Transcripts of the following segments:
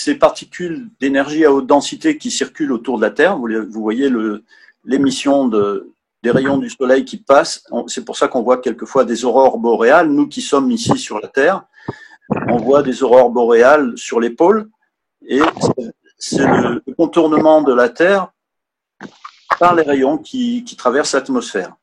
ces particules d'énergie à haute densité qui circulent autour de la Terre. Vous voyez l'émission des rayons du Soleil qui passent. C'est pour ça qu'on voit quelquefois des aurores boréales. Nous qui sommes ici sur la Terre, on voit des aurores boréales sur les pôles. Et c'est le contournement de la Terre par les rayons qui traversent l'atmosphère.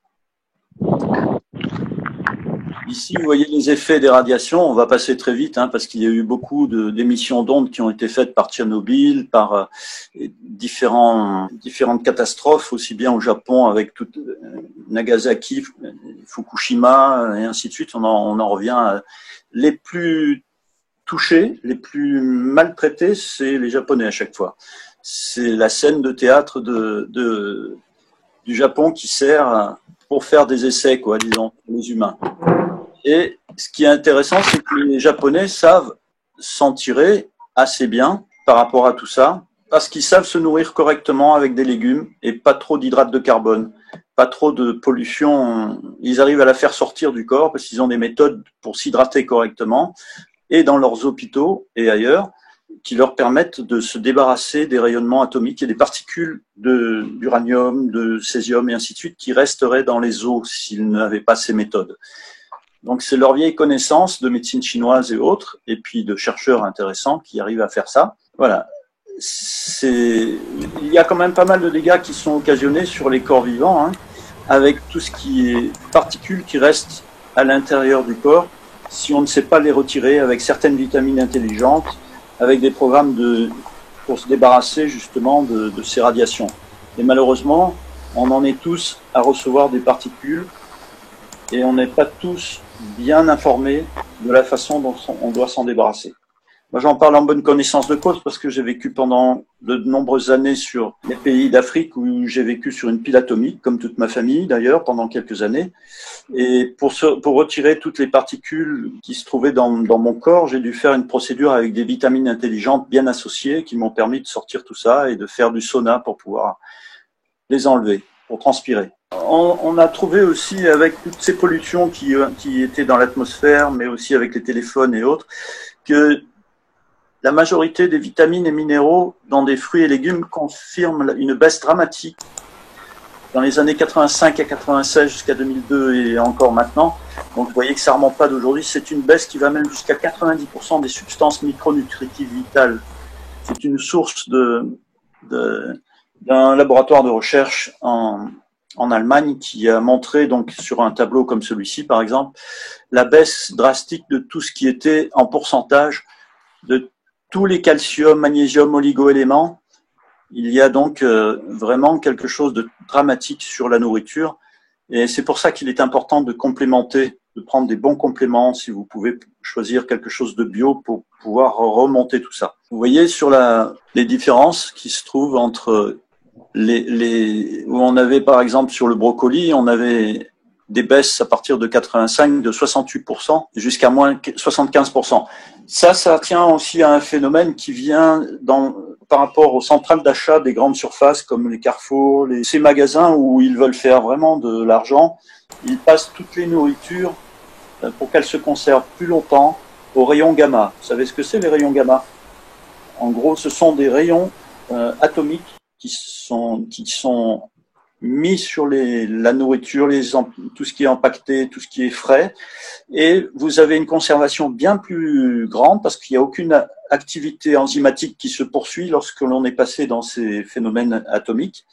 Ici, vous voyez les effets des radiations. On va passer très vite parce qu'il y a eu beaucoup d'émissions d'ondes qui ont été faites par Tchernobyl, par différentes catastrophes, aussi bien au Japon avec Nagasaki, Fukushima et ainsi de suite. On en revient. Les plus touchés, les plus maltraités, c'est les Japonais à chaque fois. C'est la scène de théâtre du Japon qui sert pour faire des essais, disons, pour les humains. Et ce qui est intéressant, c'est que les Japonais savent s'en tirer assez bien par rapport à tout ça, parce qu'ils savent se nourrir correctement avec des légumes et pas trop d'hydrates de carbone, pas trop de pollution. Ils arrivent à la faire sortir du corps parce qu'ils ont des méthodes pour s'hydrater correctement, et dans leurs hôpitaux et ailleurs, qui leur permettent de se débarrasser des rayonnements atomiques et des particules d'uranium, de césium et ainsi de suite qui resteraient dans les eaux s'ils n'avaient pas ces méthodes. Donc c'est leur vieille connaissance de médecine chinoise et autres, et puis de chercheurs intéressants qui arrivent à faire ça. Voilà. Il y a quand même pas mal de dégâts qui sont occasionnés sur les corps vivants, avec tout ce qui est particules qui restent à l'intérieur du corps, si on ne sait pas les retirer avec certaines vitamines intelligentes, avec des programmes pour se débarrasser justement de ces radiations. Et malheureusement, on en est tous à recevoir des particules et on n'est pas tous bien informés de la façon dont on doit s'en débarrasser. Moi, j'en parle en bonne connaissance de cause parce que j'ai vécu pendant de nombreuses années sur les pays d'Afrique où j'ai vécu sur une pile atomique, comme toute ma famille d'ailleurs, pendant quelques années. Et pour retirer toutes les particules qui se trouvaient dans mon corps, j'ai dû faire une procédure avec des vitamines intelligentes bien associées qui m'ont permis de sortir tout ça et de faire du sauna pour pouvoir les enlever, pour transpirer. On a trouvé aussi, avec toutes ces pollutions qui étaient dans l'atmosphère, mais aussi avec les téléphones et autres, que la majorité des vitamines et minéraux dans des fruits et légumes confirment une baisse dramatique dans les années 85 à 96 jusqu'à 2002 et encore maintenant. Donc vous voyez que ça ne remonte pas d'aujourd'hui. C'est une baisse qui va même jusqu'à 90% des substances micronutritives vitales. C'est une source d'un laboratoire de recherche en Allemagne qui a montré, donc sur un tableau comme celui-ci par exemple, la baisse drastique de tout ce qui était en pourcentage de tous les calcium, magnésium, oligo-éléments. Il y a donc vraiment quelque chose de dramatique sur la nourriture. Et c'est pour ça qu'il est important de complémenter, de prendre des bons compléments, si vous pouvez choisir quelque chose de bio pour pouvoir remonter tout ça. Vous voyez sur les différences qui se trouvent entre où on avait par exemple sur le brocoli, on avait des baisses à partir de 85, de 68% jusqu'à moins 75%. Ça tient aussi à un phénomène qui vient par rapport aux centrales d'achat des grandes surfaces comme les Carrefour, ces magasins où ils veulent faire vraiment de l'argent. Ils passent toutes les nourritures pour qu'elles se conservent plus longtemps aux rayons gamma. Vous savez ce que c'est les rayons gamma? En gros, ce sont des rayons atomiques qui sont mis sur la nourriture, tout ce qui est empaqueté, tout ce qui est frais, et vous avez une conservation bien plus grande parce qu'il n'y a aucune activité enzymatique qui se poursuit lorsque l'on est passé dans ces phénomènes atomiques,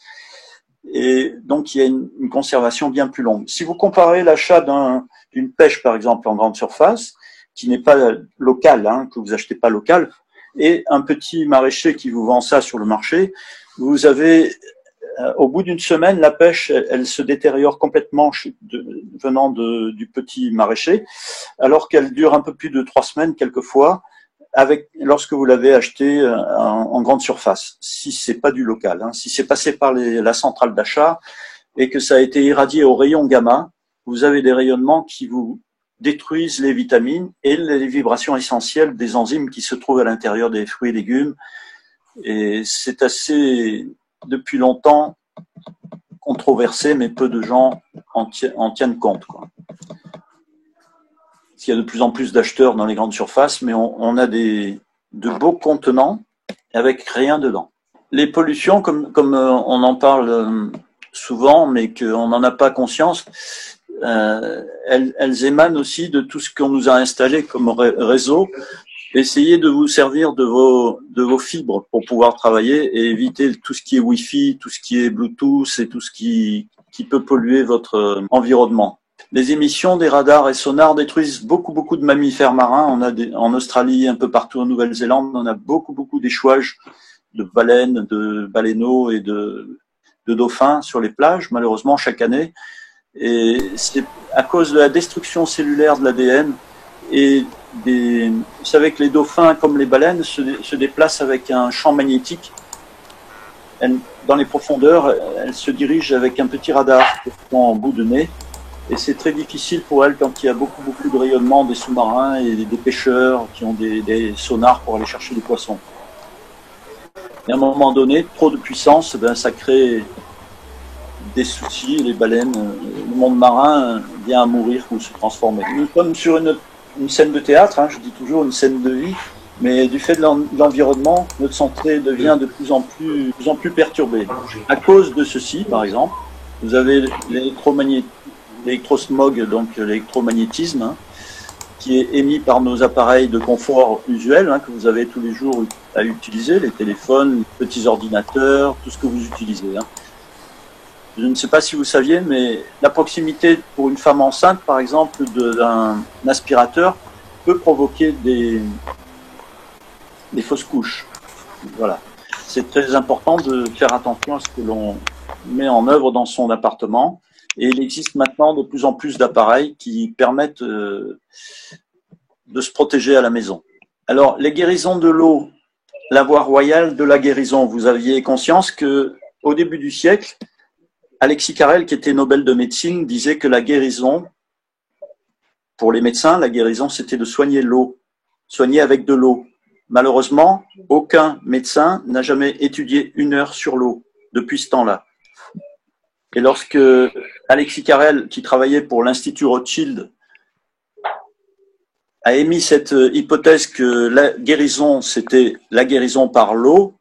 et donc il y a une conservation bien plus longue. Si vous comparez l'achat d'une pêche par exemple en grande surface, qui n'est pas locale, que vous achetez pas local, et un petit maraîcher qui vous vend ça sur le marché, vous avez au bout d'une semaine, la pêche, elle se détériore complètement venant du petit maraîcher, alors qu'elle dure un peu plus de 3 semaines quelquefois, lorsque vous l'avez acheté en grande surface, si c'est pas du local, si c'est passé par la centrale d'achat et que ça a été irradié au rayon gamma, vous avez des rayonnements qui vous détruisent les vitamines et les vibrations essentielles des enzymes qui se trouvent à l'intérieur des fruits et légumes. Et c'est assez, depuis longtemps, controversé, mais peu de gens en tiennent compte, Il y a de plus en plus d'acheteurs dans les grandes surfaces, mais on a de beaux contenants avec rien dedans. Les pollutions, comme on en parle souvent, mais qu'on n'en a pas conscience, elles émanent aussi de tout ce qu'on nous a installé comme réseau. Essayez de vous servir de vos fibres pour pouvoir travailler et éviter tout ce qui est Wi-Fi, tout ce qui est Bluetooth et tout ce qui peut polluer votre environnement. Les émissions des radars et sonars détruisent beaucoup de mammifères marins. On a en Australie, un peu partout en Nouvelle-Zélande, on a beaucoup d'échouages de baleines, de baleineaux et de dauphins sur les plages, malheureusement, chaque année. Et c'est à cause de la destruction cellulaire de l'ADN et vous savez que les dauphins, comme les baleines, se déplacent avec un champ magnétique. Dans les profondeurs, elles se dirigent avec un petit radar en bout de nez. Et c'est très difficile pour elles quand il y a beaucoup de rayonnement des sous-marins et des pêcheurs qui ont des sonars pour aller chercher des poissons. Et à un moment donné, trop de puissance, ça crée des soucis. Les baleines, le monde marin vient à mourir ou se transformer. Nous sommes sur une scène de théâtre, je dis toujours une scène de vie, mais du fait de l'environnement, notre santé devient de plus en plus perturbée. À cause de ceci, par exemple, vous avez l'électrosmog, donc l'électromagnétisme, qui est émis par nos appareils de confort usuels que vous avez tous les jours à utiliser, les téléphones, les petits ordinateurs, tout ce que vous utilisez. Je ne sais pas si vous saviez, mais la proximité pour une femme enceinte, par exemple, d'un aspirateur peut provoquer des fausses couches. Voilà. C'est très important de faire attention à ce que l'on met en œuvre dans son appartement. Et il existe maintenant de plus en plus d'appareils qui permettent de se protéger à la maison. Alors, les guérisons de l'eau, la voie royale de la guérison. Vous aviez conscience que au début du siècle, Alexis Carrel, qui était Nobel de médecine, disait que la guérison, pour les médecins, la guérison, c'était de soigner l'eau, soigner avec de l'eau. Malheureusement, aucun médecin n'a jamais étudié 1 heure sur l'eau depuis ce temps-là. Et lorsque Alexis Carrel, qui travaillait pour l'Institut Rothschild, a émis cette hypothèse que la guérison, c'était la guérison par l'eau,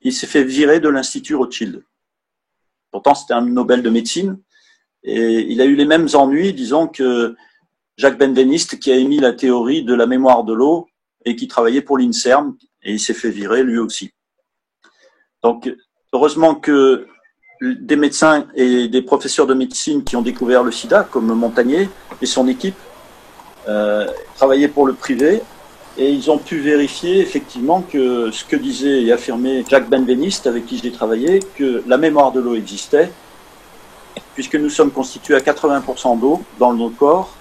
il s'est fait virer de l'Institut Rothschild. Pourtant, c'était un Nobel de médecine. Et il a eu les mêmes ennuis, disons, que Jacques Benveniste, qui a émis la théorie de la mémoire de l'eau et qui travaillait pour l'INSERM, et il s'est fait virer lui aussi. Donc, heureusement que des médecins et des professeurs de médecine qui ont découvert le sida, comme Montagnier et son équipe, travaillaient pour le privé, et ils ont pu vérifier effectivement que ce que disait et affirmait Jacques Benveniste, avec qui j'ai travaillé, que la mémoire de l'eau existait, puisque nous sommes constitués à 80% d'eau dans nos corps,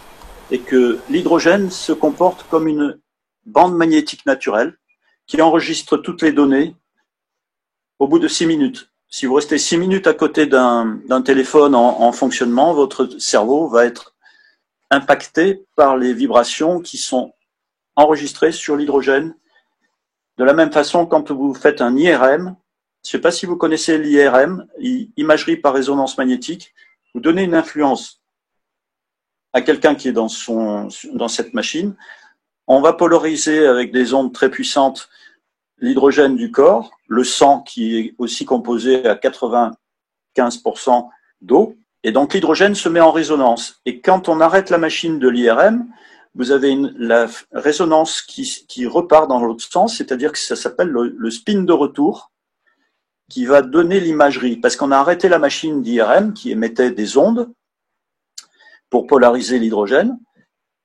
et que l'hydrogène se comporte comme une bande magnétique naturelle qui enregistre toutes les données au bout de 6 minutes. Si vous restez 6 minutes à côté d'un téléphone en fonctionnement, votre cerveau va être impacté par les vibrations qui sont enregistrées sur l'hydrogène. De la même façon, quand vous faites un IRM, je ne sais pas si vous connaissez l'IRM, imagerie par résonance magnétique, vous donnez une influence à quelqu'un qui est dans cette machine. On va polariser avec des ondes très puissantes l'hydrogène du corps, le sang qui est aussi composé à 95% d'eau, et donc l'hydrogène se met en résonance. Et quand on arrête la machine de l'IRM, vous avez la résonance qui repart dans l'autre sens, c'est-à-dire que ça s'appelle le spin de retour, qui va donner l'imagerie, parce qu'on a arrêté la machine d'IRM qui émettait des ondes pour polariser l'hydrogène,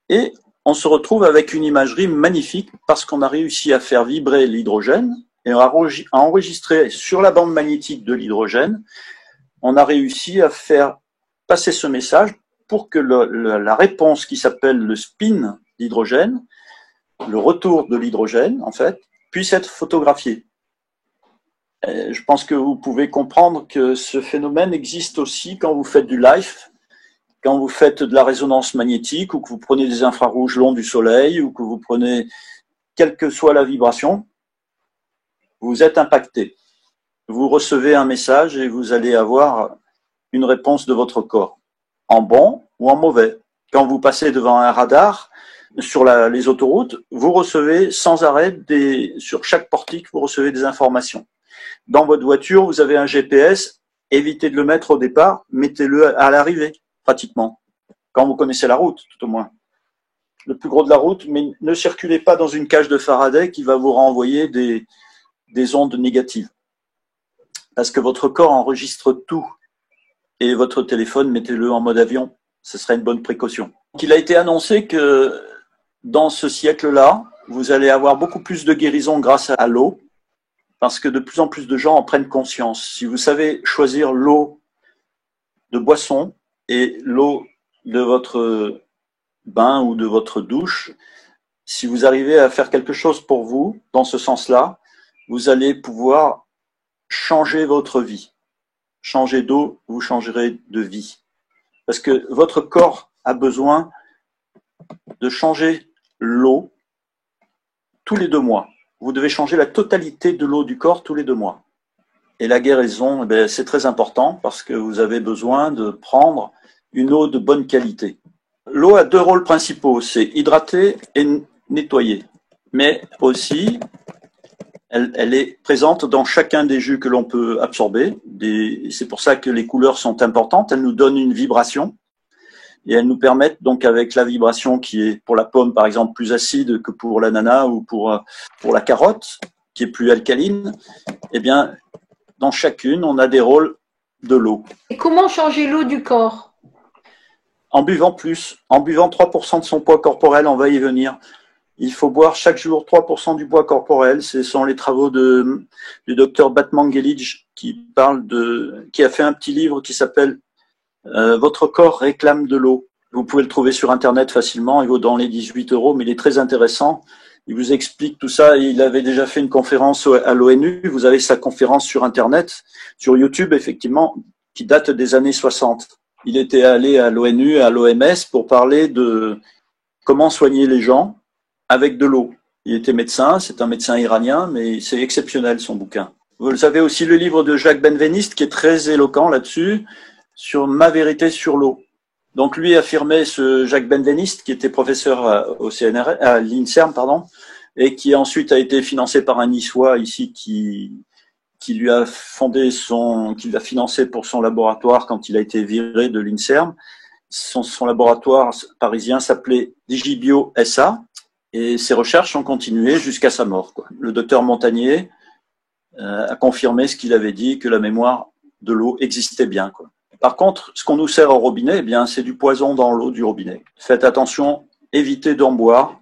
et on se retrouve avec une imagerie magnifique parce qu'on a réussi à faire vibrer l'hydrogène et à enregistrer sur la bande magnétique de l'hydrogène, on a réussi à faire passer ce message pour que la réponse qui s'appelle le spin d'hydrogène, le retour de l'hydrogène en fait, puisse être photographié. Et je pense que vous pouvez comprendre que ce phénomène existe aussi quand vous faites du live, quand vous faites de la résonance magnétique ou que vous prenez des infrarouges longs du soleil ou que vous prenez, quelle que soit la vibration, vous êtes impacté. Vous recevez un message et vous allez avoir une réponse de votre corps, en bon ou en mauvais. Quand vous passez devant un radar, sur les autoroutes, vous recevez sans arrêt sur chaque portique, vous recevez des informations. Dans votre voiture, vous avez un GPS, évitez de le mettre au départ, mettez-le à l'arrivée, pratiquement, quand vous connaissez la route, tout au moins. Le plus gros de la route, mais ne circulez pas dans une cage de Faraday qui va vous renvoyer des ondes négatives. Parce que votre corps enregistre tout. Et votre téléphone, mettez-le en mode avion. Ce serait une bonne précaution. Il a été annoncé que dans ce siècle-là, vous allez avoir beaucoup plus de guérison grâce à l'eau, parce que de plus en plus de gens en prennent conscience. Si vous savez choisir l'eau de boisson et l'eau de votre bain ou de votre douche, si vous arrivez à faire quelque chose pour vous, dans ce sens-là, vous allez pouvoir changer votre vie. Changer d'eau, vous changerez de vie. Parce que votre corps a besoin de changer l'eau tous les 2 mois. Vous devez changer la totalité de l'eau du corps tous les 2 mois. Et la guérison, c'est très important parce que vous avez besoin de prendre une eau de bonne qualité. L'eau a 2 rôles principaux, c'est hydrater et nettoyer. Mais aussi, elle est présente dans chacun des jus que l'on peut absorber. C'est pour ça que les couleurs sont importantes. Elles nous donnent une vibration et elles nous permettent donc avec la vibration qui est pour la pomme par exemple plus acide que pour l'ananas ou pour la carotte qui est plus alcaline. Eh bien, dans chacune, on a des rôles de l'eau. Et comment changer l'eau du corps? En buvant plus, en buvant 3% de son poids corporel, on va y venir. Il faut boire chaque jour 3% du poids corporel. Ce sont les travaux du docteur Batmanghelidj qui a fait un petit livre qui s'appelle Votre corps réclame de l'eau. Vous pouvez le trouver sur Internet facilement. Il vaut dans les 18 €, mais il est très intéressant. Il vous explique tout ça. Il avait déjà fait une conférence à l'ONU. Vous avez sa conférence sur Internet, sur YouTube, effectivement, qui date des années 60. Il était allé à l'ONU, à l'OMS, pour parler de comment soigner les gens avec de l'eau. Il était médecin, c'est un médecin iranien, mais c'est exceptionnel son bouquin. Vous avez aussi le livre de Jacques Benveniste qui est très éloquent là-dessus, sur Ma vérité sur l'eau. Donc lui affirmait, ce Jacques Benveniste, qui était professeur au à l'INSERM, et qui ensuite a été financé par un Niçois ici qui lui a qui l'a financé pour son laboratoire quand il a été viré de l'INSERM. Son laboratoire parisien s'appelait Digibio SA. Et ses recherches ont continué jusqu'à sa mort. Le docteur Montagnier a confirmé ce qu'il avait dit, que la mémoire de l'eau existait bien. Par contre, ce qu'on nous sert au robinet, c'est du poison dans l'eau du robinet. Faites attention, évitez d'en boire.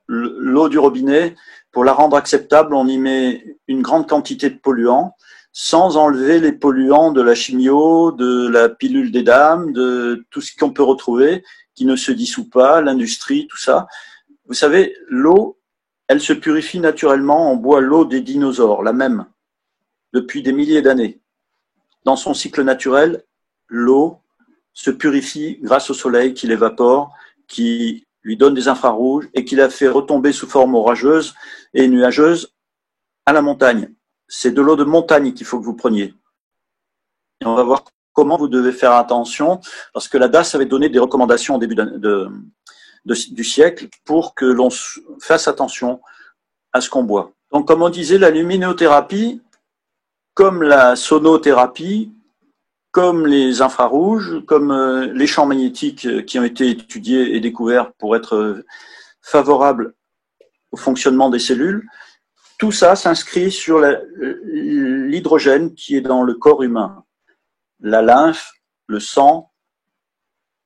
L'eau du robinet, pour la rendre acceptable, on y met une grande quantité de polluants, sans enlever les polluants de la chimio, de la pilule des dames, de tout ce qu'on peut retrouver, qui ne se dissout pas, l'industrie, tout ça. Vous savez, l'eau, elle se purifie naturellement. On boit l'eau des dinosaures, la même, depuis des milliers d'années. Dans son cycle naturel, l'eau se purifie grâce au soleil qui l'évapore, qui lui donne des infrarouges et qui la fait retomber sous forme orageuse et nuageuse à la montagne. C'est de l'eau de montagne qu'il faut que vous preniez. Et on va voir comment vous devez faire attention, parce que la DAS avait donné des recommandations au début du siècle pour que l'on fasse attention à ce qu'on boit. Donc, comme on disait, la luminothérapie, comme la sonothérapie, comme les infrarouges, comme les champs magnétiques qui ont été étudiés et découverts pour être favorables au fonctionnement des cellules, tout ça s'inscrit sur l'hydrogène qui est dans le corps humain. La lymphe, le sang,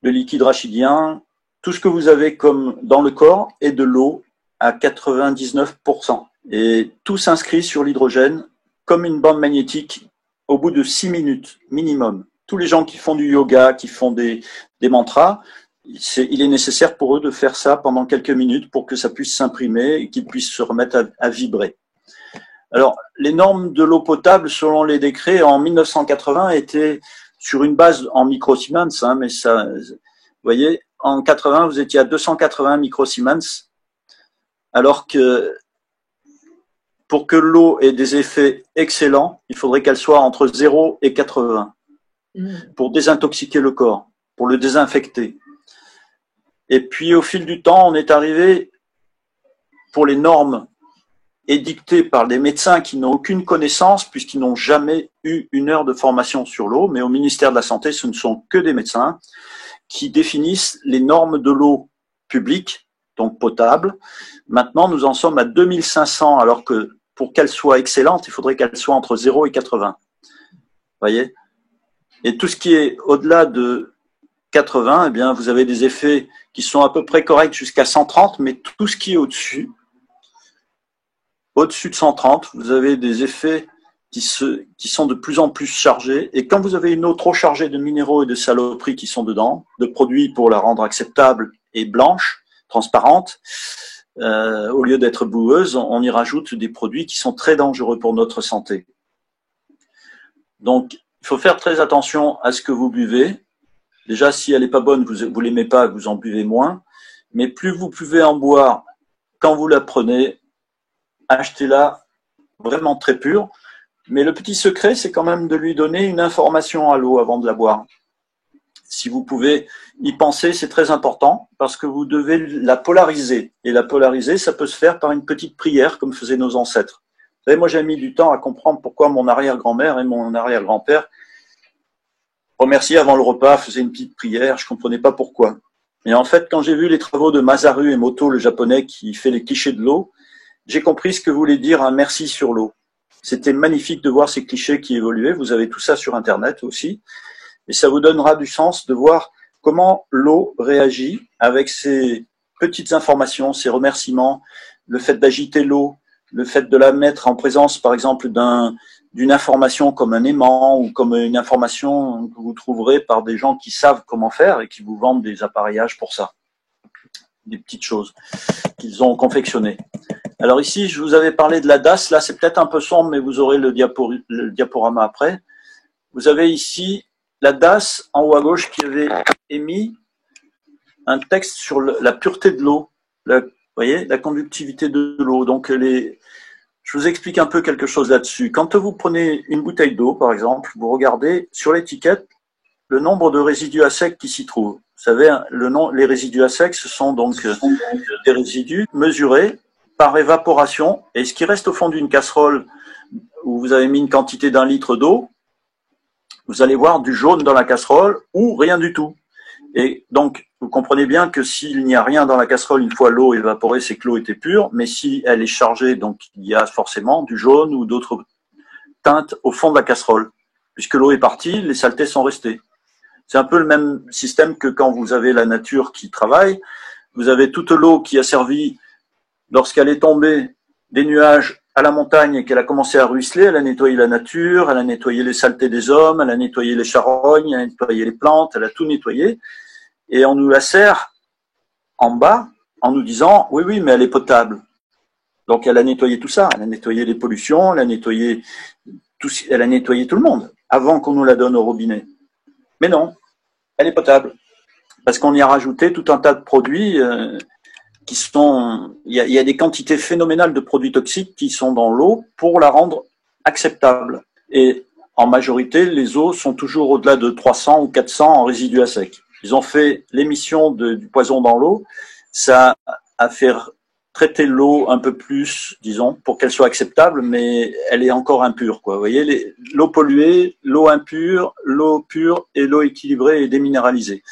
le liquide rachidien, tout ce que vous avez comme dans le corps est de l'eau à 99%. Et tout s'inscrit sur l'hydrogène comme une bande magnétique au bout de 6 minutes minimum. Tous les gens qui font du yoga, qui font des mantras, il est nécessaire pour eux de faire ça pendant quelques minutes pour que ça puisse s'imprimer et qu'ils puissent se remettre à vibrer. Alors, les normes de l'eau potable, selon les décrets, en 1980, étaient sur une base en microsiemens, mais ça, vous voyez, en 80, vous étiez à 280 microsiemens, alors que pour que l'eau ait des effets excellents, il faudrait qu'elle soit entre 0 et 80 pour désintoxiquer le corps, pour le désinfecter. Et puis au fil du temps, on est arrivé pour les normes édictées par des médecins qui n'ont aucune connaissance puisqu'ils n'ont jamais eu une heure de formation sur l'eau, mais au ministère de la Santé, ce ne sont que des médecins qui définissent les normes de l'eau publique, donc potable. Maintenant, nous en sommes à 2500, alors que pour qu'elle soit excellente, il faudrait qu'elle soit entre 0 et 80. Voyez? Et tout ce qui est au-delà de 80, eh bien, vous avez des effets qui sont à peu près corrects jusqu'à 130, mais tout ce qui est au-dessus de 130, vous avez des effets qui sont de plus en plus chargés. Et quand vous avez une eau trop chargée de minéraux et de saloperies qui sont dedans, de produits pour la rendre acceptable et blanche, transparente, au lieu d'être boueuse, on y rajoute des produits qui sont très dangereux pour notre santé. Donc, il faut faire très attention à ce que vous buvez. Déjà, si elle n'est pas bonne, vous l'aimez pas, vous en buvez moins. Mais plus vous pouvez en boire quand vous la prenez, achetez-la vraiment très pure. Mais le petit secret, c'est quand même de lui donner une information à l'eau avant de la boire. Si vous pouvez y penser, c'est très important parce que vous devez la polariser. Et la polariser, ça peut se faire par une petite prière comme faisaient nos ancêtres. Vous savez, moi, j'ai mis du temps à comprendre pourquoi mon arrière-grand-mère et mon arrière-grand-père remerciaient avant le repas, faisaient une petite prière. Je comprenais pas pourquoi. Mais en fait, quand j'ai vu les travaux de Masaru Emoto, le japonais qui fait les clichés de l'eau, j'ai compris ce que voulait dire un merci sur l'eau. C'était magnifique de voir ces clichés qui évoluaient. Vous avez tout ça sur Internet aussi. Et ça vous donnera du sens de voir comment l'eau réagit avec ces petites informations, ces remerciements, le fait d'agiter l'eau, le fait de la mettre en présence, par exemple, d'une information comme un aimant ou comme une information que vous trouverez par des gens qui savent comment faire et qui vous vendent des appareillages pour ça. Des petites choses qu'ils ont confectionnées. Alors ici, je vous avais parlé de la DAS. Là, c'est peut-être un peu sombre, mais vous aurez le diaporama après. Vous avez ici la DAS en haut à gauche qui avait émis un texte sur la pureté de l'eau. Vous voyez, la conductivité de l'eau. Donc, je vous explique un peu quelque chose là-dessus. Quand vous prenez une bouteille d'eau, par exemple, vous regardez sur l'étiquette le nombre de résidus à sec qui s'y trouvent. Vous savez, les résidus à sec, ce sont donc des résidus mesurés par évaporation. Et ce qui reste au fond d'une casserole où vous avez mis une quantité d'1 litre d'eau, vous allez voir du jaune dans la casserole ou rien du tout. Et donc, vous comprenez bien que s'il n'y a rien dans la casserole, une fois l'eau évaporée, c'est que l'eau était pure. Mais si elle est chargée, donc il y a forcément du jaune ou d'autres teintes au fond de la casserole. Puisque l'eau est partie, les saletés sont restées. C'est un peu le même système que quand vous avez la nature qui travaille. Vous avez toute l'eau qui a servi, lorsqu'elle est tombée des nuages à la montagne et qu'elle a commencé à ruisseler, elle a nettoyé la nature, elle a nettoyé les saletés des hommes, elle a nettoyé les charognes, elle a nettoyé les plantes, elle a tout nettoyé. Et on nous la sert en bas en nous disant « oui, oui, mais elle est potable ». Donc elle a nettoyé tout ça, elle a nettoyé les pollutions, elle a nettoyé tout le monde avant qu'on nous la donne au robinet. Mais non, elle est potable parce qu'on y a rajouté tout un tas de produits qui sont… Il y a des quantités phénoménales de produits toxiques qui sont dans l'eau pour la rendre acceptable. Et en majorité, les eaux sont toujours au-delà de 300 ou 400 en résidus à sec. Ils ont fait l'émission du poison dans l'eau. Ça a fait traiter l'eau un peu plus, disons, pour qu'elle soit acceptable, mais elle est encore impure, quoi. Vous voyez, l'eau polluée, l'eau impure, l'eau pure et l'eau équilibrée et déminéralisée.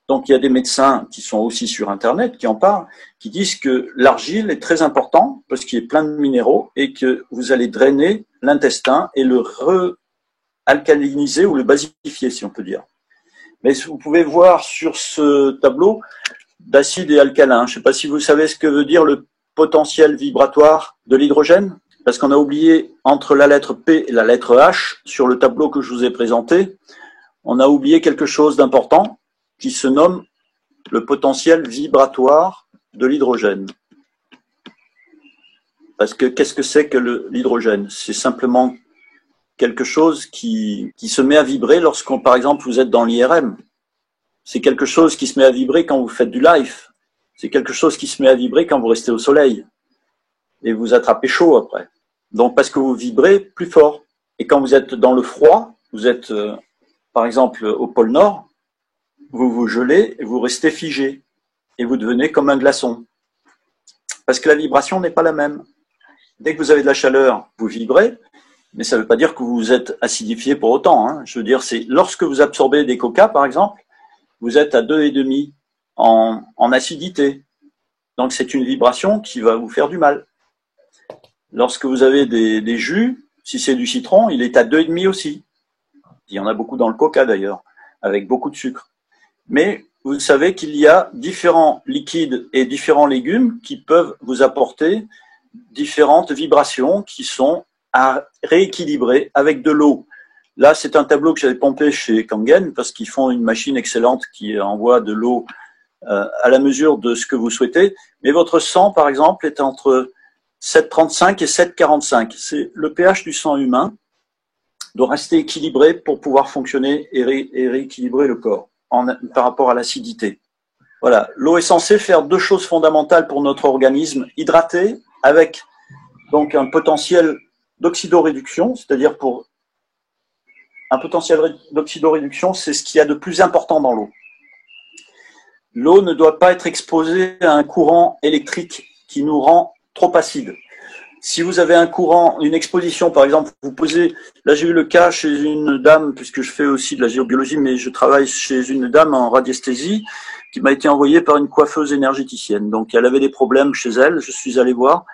Donc, il y a des médecins qui sont aussi sur Internet, qui en parlent, qui disent que l'argile est très important parce qu'il est plein de minéraux et que vous allez drainer l'intestin et le re-alcaliniser ou le basifier, si on peut dire. Mais vous pouvez voir sur ce tableau d'acide et alcalin. Je ne sais pas si vous savez ce que veut dire le potentiel vibratoire de l'hydrogène, parce qu'on a oublié entre la lettre P et la lettre H, sur le tableau que je vous ai présenté, on a oublié quelque chose d'important qui se nomme le potentiel vibratoire de l'hydrogène. Parce que qu'est-ce que c'est que l'hydrogène? C'est simplement quelque chose qui se met à vibrer lorsqu'on, par exemple, vous êtes dans l'IRM. C'est quelque chose qui se met à vibrer quand vous faites du live. C'est quelque chose qui se met à vibrer quand vous restez au soleil. Et vous attrapez chaud après. Donc, parce que vous vibrez plus fort. Et quand vous êtes dans le froid, vous êtes, par exemple, au pôle Nord, vous vous gelez et vous restez figé. Et vous devenez comme un glaçon. Parce que la vibration n'est pas la même. Dès que vous avez de la chaleur, vous vibrez, mais ça ne veut pas dire que vous êtes acidifié pour autant. Hein. Je veux dire, c'est lorsque vous absorbez des coca, par exemple, vous êtes à 2,5 en acidité. Donc c'est une vibration qui va vous faire du mal. Lorsque vous avez des jus, si c'est du citron, il est à 2,5 aussi. Il y en a beaucoup dans le coca d'ailleurs, avec beaucoup de sucre. Mais vous savez qu'il y a différents liquides et différents légumes qui peuvent vous apporter différentes vibrations qui sont à rééquilibrer avec de l'eau. Là, c'est un tableau que j'avais pompé chez Kangen parce qu'ils font une machine excellente qui envoie de l'eau à la mesure de ce que vous souhaitez. Mais votre sang, par exemple, est entre 7,35 et 7,45. C'est le pH du sang humain doit rester équilibré pour pouvoir fonctionner et rééquilibrer le corps par rapport à l'acidité. Voilà, l'eau est censée faire deux choses fondamentales pour notre organisme, hydrater avec donc un potentiel d'oxydoréduction, c'est-à-dire pour un potentiel d'oxydoréduction, c'est ce qu'il y a de plus important dans l'eau. L'eau ne doit pas être exposée à un courant électrique qui nous rend trop acide. Si vous avez un courant, une exposition, par exemple, vous posez, là j'ai eu le cas chez une dame, puisque je fais aussi de la géobiologie, mais je travaille chez une dame en radiesthésie, qui m'a été envoyée par une coiffeuse énergéticienne. Donc elle avait des problèmes chez elle, je suis allé voir,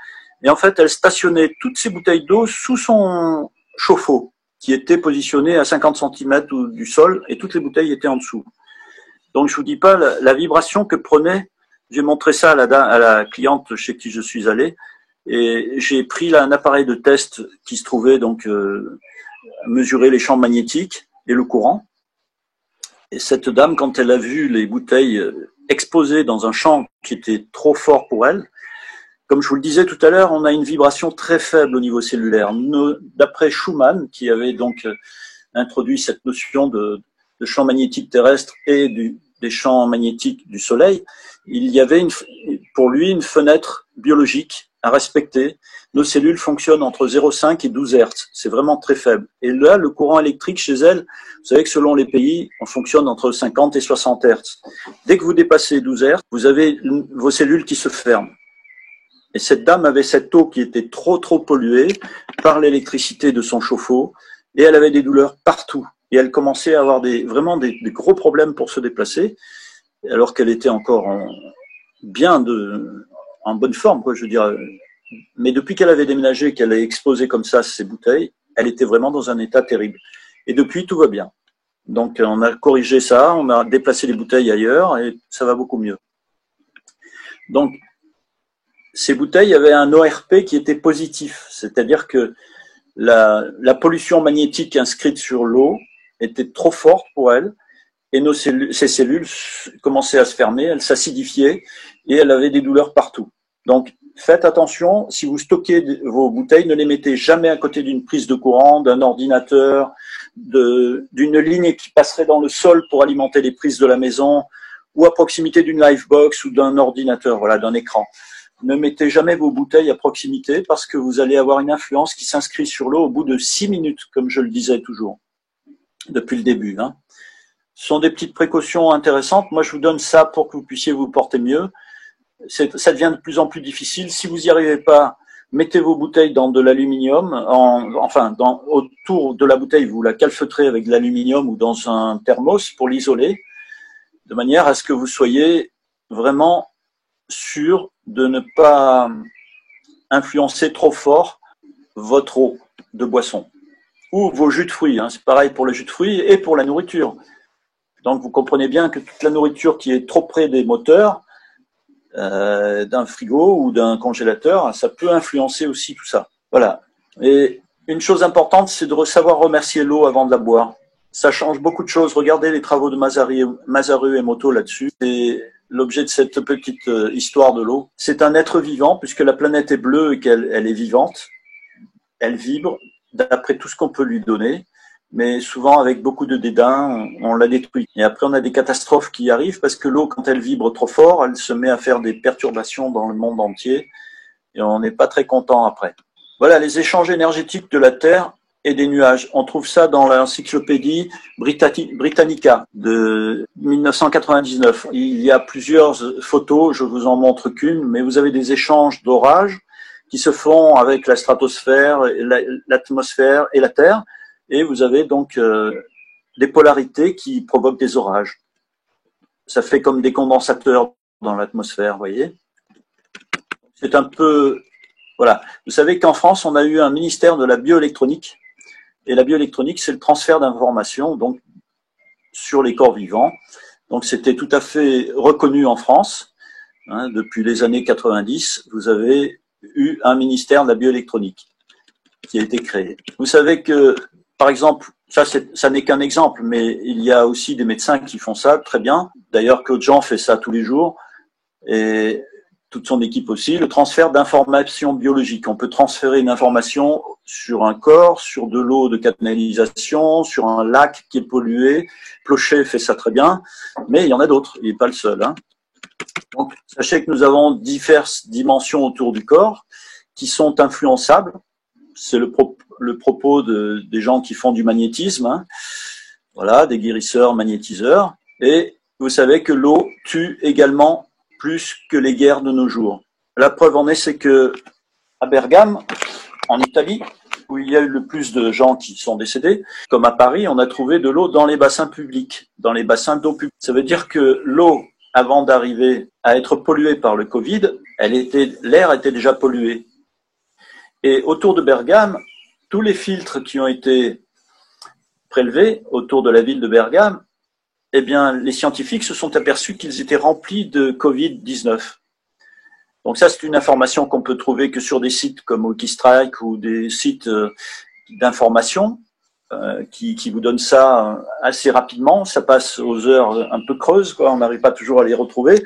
et en fait elle stationnait toutes ses bouteilles d'eau sous son chauffe-eau, qui était positionné à 50 cm du sol, et toutes les bouteilles étaient en dessous. Donc je vous dis pas la vibration que prenait, j'ai montré ça à la cliente chez qui je suis allé, et j'ai pris là un appareil de test qui se trouvait donc mesurer les champs magnétiques et le courant. Et cette dame, quand elle a vu les bouteilles exposées dans un champ qui était trop fort pour elle, comme je vous le disais tout à l'heure, on a une vibration très faible au niveau cellulaire. D'après Schumann, qui avait donc introduit cette notion de champ magnétique terrestre et des champs magnétiques du Soleil, il y avait pour lui une fenêtre biologique à respecter. Nos cellules fonctionnent entre 0,5 et 12 Hertz. C'est vraiment très faible. Et là, le courant électrique chez elle, vous savez que selon les pays, on fonctionne entre 50 et 60 Hertz. Dès que vous dépassez 12 Hertz, vous avez vos cellules qui se ferment. Et cette dame avait cette eau qui était trop polluée par l'électricité de son chauffe-eau et elle avait des douleurs partout. Et elle commençait à avoir vraiment des gros problèmes pour se déplacer alors qu'elle était encore en bonne forme, quoi, je veux dire. Mais depuis qu'elle avait déménagé, qu'elle a exposé comme ça ses bouteilles, elle était vraiment dans un état terrible. Et depuis, tout va bien. Donc, on a corrigé ça, on a déplacé les bouteilles ailleurs et ça va beaucoup mieux. Donc, ces bouteilles avaient un ORP qui était positif, c'est-à-dire que la pollution magnétique inscrite sur l'eau était trop forte pour elle et ces cellules commençaient à se fermer, elles s'acidifiaient et elle avait des douleurs partout. Donc, faites attention, si vous stockez vos bouteilles, ne les mettez jamais à côté d'une prise de courant, d'un ordinateur, d'une ligne qui passerait dans le sol pour alimenter les prises de la maison, ou à proximité d'une livebox ou d'un ordinateur, voilà, d'un écran. Ne mettez jamais vos bouteilles à proximité parce que vous allez avoir une influence qui s'inscrit sur l'eau au bout de 6 minutes, comme je le disais toujours, depuis le début. Hein. Ce sont des petites précautions intéressantes. Moi, je vous donne ça pour que vous puissiez vous porter mieux. Ça devient de plus en plus difficile. Si vous n'y arrivez pas, mettez vos bouteilles dans de l'aluminium, autour de la bouteille, vous la calfeutrez avec de l'aluminium ou dans un thermos pour l'isoler, de manière à ce que vous soyez vraiment sûr de ne pas influencer trop fort votre eau de boisson ou vos jus de fruits. Hein. C'est pareil pour le jus de fruits et pour la nourriture. Donc, vous comprenez bien que toute la nourriture qui est trop près des moteurs, d'un frigo ou d'un congélateur, ça peut influencer aussi tout ça. Voilà. Et une chose importante, c'est de savoir remercier l'eau avant de la boire. Ça change beaucoup de choses. Regardez les travaux de Masaru Emoto là-dessus. C'est l'objet de cette petite histoire de l'eau. C'est un être vivant, puisque la planète est bleue et qu'elle est vivante. Elle vibre, d'après tout ce qu'on peut lui donner. Mais souvent, avec beaucoup de dédain, on la détruit. Et après, on a des catastrophes qui arrivent parce que l'eau, quand elle vibre trop fort, elle se met à faire des perturbations dans le monde entier et on n'est pas très content après. Voilà, les échanges énergétiques de la Terre et des nuages. On trouve ça dans l'encyclopédie Britannica de 1999. Il y a plusieurs photos, je vous en montre qu'une, mais vous avez des échanges d'orages qui se font avec la stratosphère, l'atmosphère et la Terre, et vous avez donc des polarités qui provoquent des orages. Ça fait comme des condensateurs dans l'atmosphère, vous voyez. C'est un peu... Voilà. Vous savez qu'en France, on a eu un ministère de la bioélectronique. Et la bioélectronique, c'est le transfert d'informations donc sur les corps vivants. Donc, c'était tout à fait reconnu en France. Hein, depuis les années 90, vous avez eu un ministère de la bioélectronique qui a été créé. Vous savez que, par exemple, ça n'est qu'un exemple, mais il y a aussi des médecins qui font ça très bien. D'ailleurs, Claude Jean fait ça tous les jours. Et toute son équipe aussi, le transfert d'informations biologiques. On peut transférer une information sur un corps, sur de l'eau de canalisation, sur un lac qui est pollué. Plochet fait ça très bien, mais il y en a d'autres, il n'est pas le seul. Hein. Donc, sachez que nous avons diverses dimensions autour du corps qui sont influençables. C'est le propos des gens qui font du magnétisme, hein. Voilà, des guérisseurs, magnétiseurs. Et vous savez que l'eau tue également plus que les guerres de nos jours. La preuve en est, c'est que à Bergame, en Italie, où il y a eu le plus de gens qui sont décédés, comme à Paris, on a trouvé de l'eau dans les bassins publics, dans les bassins d'eau publique. Ça veut dire que l'eau, avant d'arriver à être polluée par le Covid, l'air était déjà pollué. Et autour de Bergame, tous les filtres qui ont été prélevés autour de la ville de Bergame, eh bien, les scientifiques se sont aperçus qu'ils étaient remplis de Covid-19. Donc ça, c'est une information qu'on peut trouver que sur des sites comme Wikistrike ou des sites d'information qui vous donnent ça assez rapidement. Ça passe aux heures un peu creuses, quoi. On n'arrive pas toujours à les retrouver,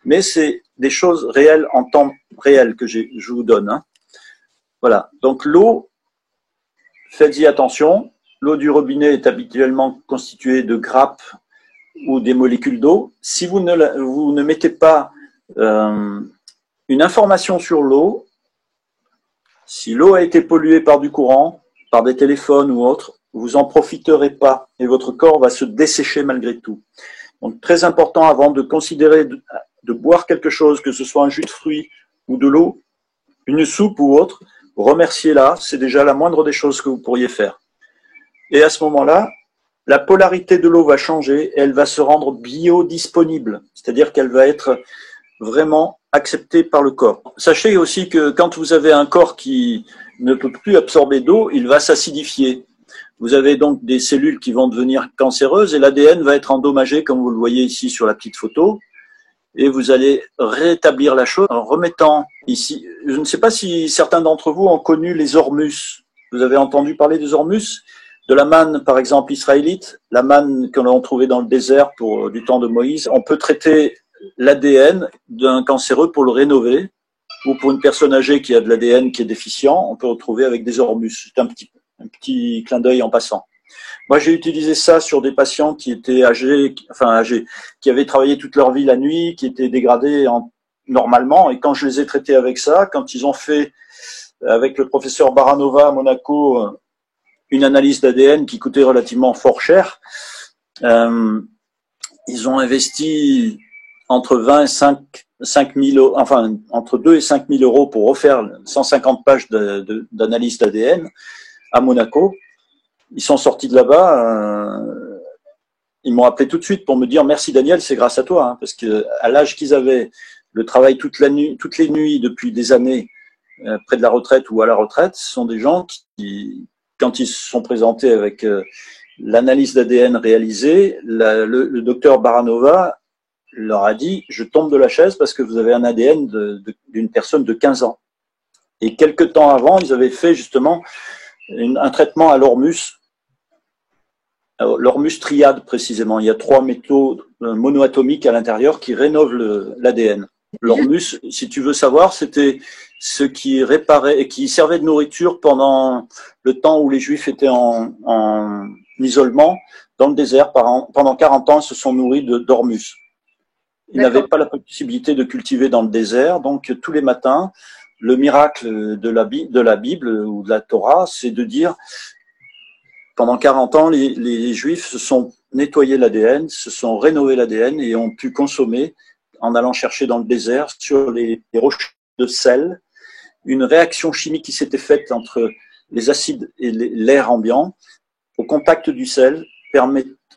mais c'est des choses réelles en temps réel que je vous donne. Hein. Voilà. Donc l'eau, faites-y attention. L'eau du robinet est habituellement constituée de grappes ou des molécules d'eau. Si vous ne mettez pas une information sur l'eau, si l'eau a été polluée par du courant, par des téléphones ou autres, vous en profiterez pas et votre corps va se dessécher malgré tout. Donc très important avant de considérer de boire quelque chose, que ce soit un jus de fruits ou de l'eau, une soupe ou autre, remerciez-la, c'est déjà la moindre des choses que vous pourriez faire. Et à ce moment-là, la polarité de l'eau va changer et elle va se rendre biodisponible, c'est-à-dire qu'elle va être vraiment acceptée par le corps. Sachez aussi que quand vous avez un corps qui ne peut plus absorber d'eau, il va s'acidifier. Vous avez donc des cellules qui vont devenir cancéreuses et l'ADN va être endommagé, comme vous le voyez ici sur la petite photo. Et vous allez rétablir la chose en remettant ici. Je ne sais pas si certains d'entre vous ont connu les ormus. Vous avez entendu parler des ormus ? De la manne, par exemple, israélite, la manne que l'on trouvait dans le désert du temps de Moïse. On peut traiter l'ADN d'un cancéreux pour le rénover, ou pour une personne âgée qui a de l'ADN qui est déficient, on peut retrouver avec des ormus. C'est un petit clin d'œil en passant. Moi, j'ai utilisé ça sur des patients qui étaient âgés, qui avaient travaillé toute leur vie la nuit, qui étaient dégradés normalement, et quand je les ai traités avec ça, quand ils ont fait, avec le professeur Baranova à Monaco, une analyse d'ADN qui coûtait relativement fort cher. Ils ont investi entre 20 et 5 000, enfin, entre 2 et 5 000 euros pour refaire 150 pages d'analyse d'ADN à Monaco. Ils sont sortis de là-bas, ils m'ont appelé tout de suite pour me dire merci Daniel, c'est grâce à toi, hein, parce que à l'âge qu'ils avaient, le travail toutes les nuits depuis des années, près de la retraite ou à la retraite, ce sont des gens qui, quand ils se sont présentés avec l'analyse d'ADN réalisée, le docteur Baranova leur a dit « Je tombe de la chaise parce que vous avez un ADN d'une personne de 15 ans ». Et quelques temps avant, ils avaient fait justement un traitement à l'ormus triade précisément. Il y a 3 métaux monoatomiques à l'intérieur qui rénovent l'ADN. L'ormus, si tu veux savoir, c'était ce qui réparait et qui servait de nourriture pendant le temps où les Juifs étaient en isolement dans le désert. Pendant 40 ans, ils se sont nourris d'ormus. Ils n'avaient pas la possibilité de cultiver dans le désert, donc tous les matins, le miracle de la Bible ou de la Torah, c'est de dire Pendant 40 ans, les Juifs se sont nettoyés l'ADN, se sont rénovés l'ADN et ont pu consommer, en allant chercher dans le désert, sur les roches de sel, une réaction chimique qui s'était faite entre les acides et l'air ambiant. Au contact du sel,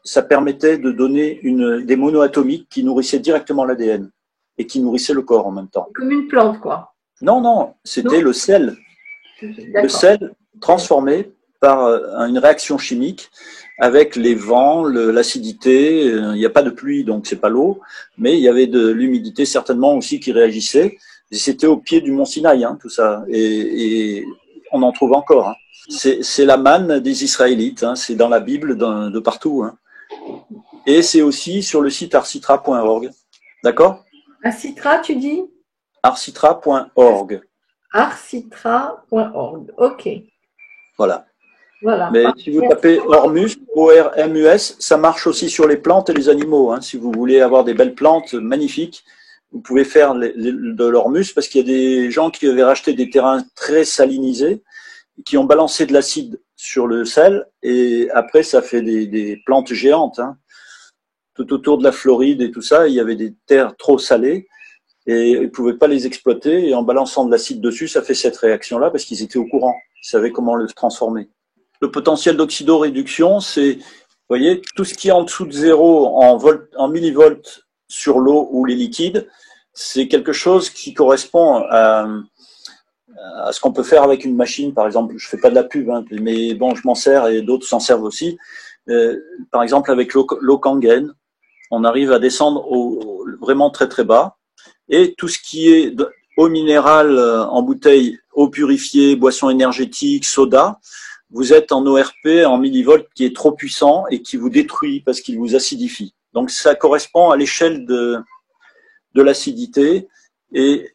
ça permettait de donner des monoatomiques qui nourrissaient directement l'ADN et qui nourrissaient le corps en même temps. Comme une plante, quoi. Non, c'était le sel. Le sel transformé par une réaction chimique avec les vents, l'acidité. Il n'y a pas de pluie, donc c'est pas l'eau, mais il y avait de l'humidité certainement aussi qui réagissait. Et c'était au pied du mont Sinaï, hein, tout ça. Et on en trouve encore. Hein. C'est la manne des Israélites. Hein, c'est dans la Bible, de partout. Hein. Et c'est aussi sur le site arcitra.org. D'accord ? Arcitra, tu dis ? arcitra.org. arcitra.org. Ok. Voilà. Voilà. Mais si vous tapez Ormus, O-R-M-U-S, ça marche aussi sur les plantes et les animaux. Hein. Si vous voulez avoir des belles plantes magnifiques, vous pouvez faire de l'Ormus parce qu'il y a des gens qui avaient racheté des terrains très salinisés, qui ont balancé de l'acide sur le sel et après ça fait des plantes géantes. Hein. Tout autour de la Floride et tout ça, il y avait des terres trop salées et ils ne pouvaient pas les exploiter et en balançant de l'acide dessus, ça fait cette réaction-là parce qu'ils étaient au courant, ils savaient comment le transformer. Le potentiel d'oxydoréduction, c'est, vous voyez, tout ce qui est en dessous de zéro en millivolts sur l'eau ou les liquides, c'est quelque chose qui correspond à ce qu'on peut faire avec une machine. Par exemple, je fais pas de la pub, hein, mais bon, je m'en sers et d'autres s'en servent aussi. Par exemple, avec l'eau Kangen, on arrive à descendre vraiment très très bas. Et tout ce qui est eau minérale en bouteille, eau purifiée, boisson énergétique, soda, vous êtes en ORP, en millivolts, qui est trop puissant et qui vous détruit parce qu'il vous acidifie. Donc ça correspond à l'échelle de l'acidité et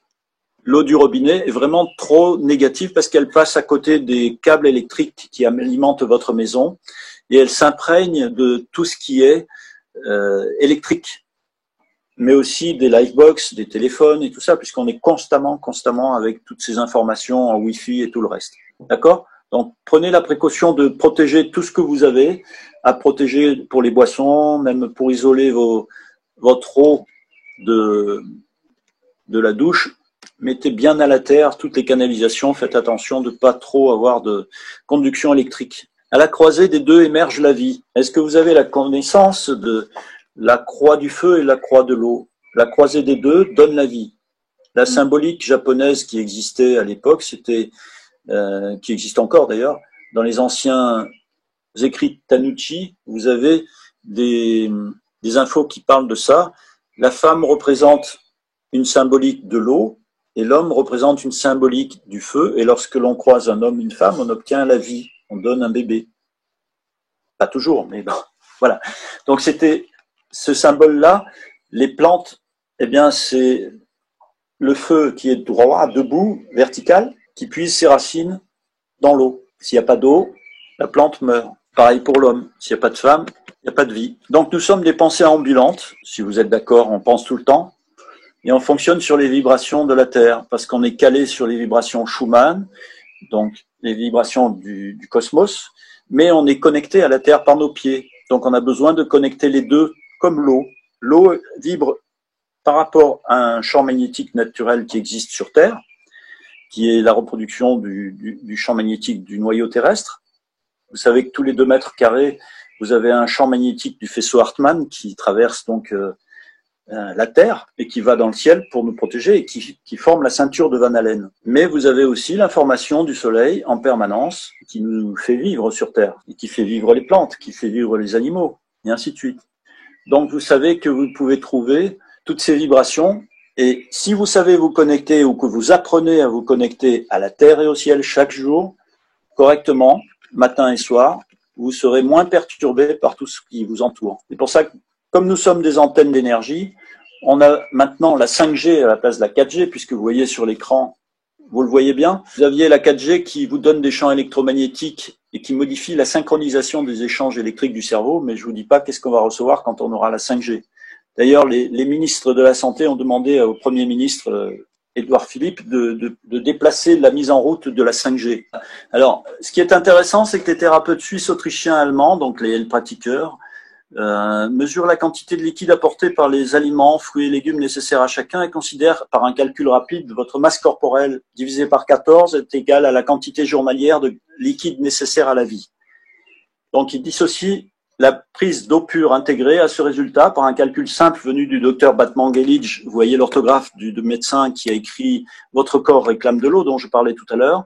l'eau du robinet est vraiment trop négative parce qu'elle passe à côté des câbles électriques qui alimentent votre maison et elle s'imprègne de tout ce qui est électrique, mais aussi des livebox, des téléphones et tout ça, puisqu'on est constamment avec toutes ces informations en Wi-Fi et tout le reste. D'accord ? Donc, prenez la précaution de protéger tout ce que vous avez, à protéger pour les boissons, même pour isoler votre eau de la douche. Mettez bien à la terre toutes les canalisations, faites attention de ne pas trop avoir de conduction électrique. À la croisée des deux émerge la vie. Est-ce que vous avez la connaissance de la croix du feu et la croix de l'eau? La croisée des deux donne la vie. La symbolique japonaise qui existait à l'époque, qui existe encore d'ailleurs, dans les anciens écrits Tanuchi, vous avez des infos qui parlent de ça. La femme représente une symbolique de l'eau et l'homme représente une symbolique du feu. Et lorsque l'on croise un homme, une femme, on obtient la vie, on donne un bébé. Pas toujours, mais bon, voilà. Donc c'était ce symbole-là. Les plantes, eh bien, c'est le feu qui est droit, debout, vertical, qui puise ses racines dans l'eau. S'il n'y a pas d'eau, la plante meurt. Pareil pour l'homme. S'il n'y a pas de femme, il n'y a pas de vie. Donc nous sommes des pensées ambulantes. Si vous êtes d'accord, on pense tout le temps. Et on fonctionne sur les vibrations de la Terre, parce qu'on est calé sur les vibrations Schumann, donc les vibrations du cosmos, mais on est connecté à la Terre par nos pieds. Donc on a besoin de connecter les deux comme l'eau. L'eau vibre par rapport à un champ magnétique naturel qui existe sur Terre, qui est la reproduction du champ magnétique du noyau terrestre. Vous savez que tous les 2 mètres carrés, vous avez un champ magnétique du faisceau Hartmann qui traverse donc la Terre et qui va dans le ciel pour nous protéger et qui forme la ceinture de Van Allen. Mais vous avez aussi l'information du Soleil en permanence qui nous fait vivre sur Terre et qui fait vivre les plantes, qui fait vivre les animaux et ainsi de suite. Donc vous savez que vous pouvez trouver toutes ces vibrations et si vous savez vous connecter ou que vous apprenez à vous connecter à la Terre et au ciel chaque jour correctement, matin et soir, vous serez moins perturbé par tout ce qui vous entoure. C'est pour ça que comme nous sommes des antennes d'énergie, on a maintenant la 5G à la place de la 4G, puisque vous voyez sur l'écran, vous le voyez bien, vous aviez la 4G qui vous donne des champs électromagnétiques et qui modifie la synchronisation des échanges électriques du cerveau, mais je vous dis pas qu'est-ce qu'on va recevoir quand on aura la 5G. D'ailleurs, les ministres de la Santé ont demandé au Premier ministre Édouard Philippe de déplacer la mise en route de la 5G. Alors, ce qui est intéressant, c'est que les thérapeutes suisses, autrichiens, allemands, donc les pratiqueurs, mesurent la quantité de liquide apportée par les aliments, fruits et légumes nécessaires à chacun et considèrent par un calcul rapide votre masse corporelle divisée par 14 est égale à la quantité journalière de liquide nécessaire à la vie. Donc, ils dissocient la prise d'eau pure intégrée à ce résultat par un calcul simple venu du docteur Batmangelic. Vous voyez l'orthographe du médecin qui a écrit « Votre corps réclame de l'eau » dont je parlais tout à l'heure.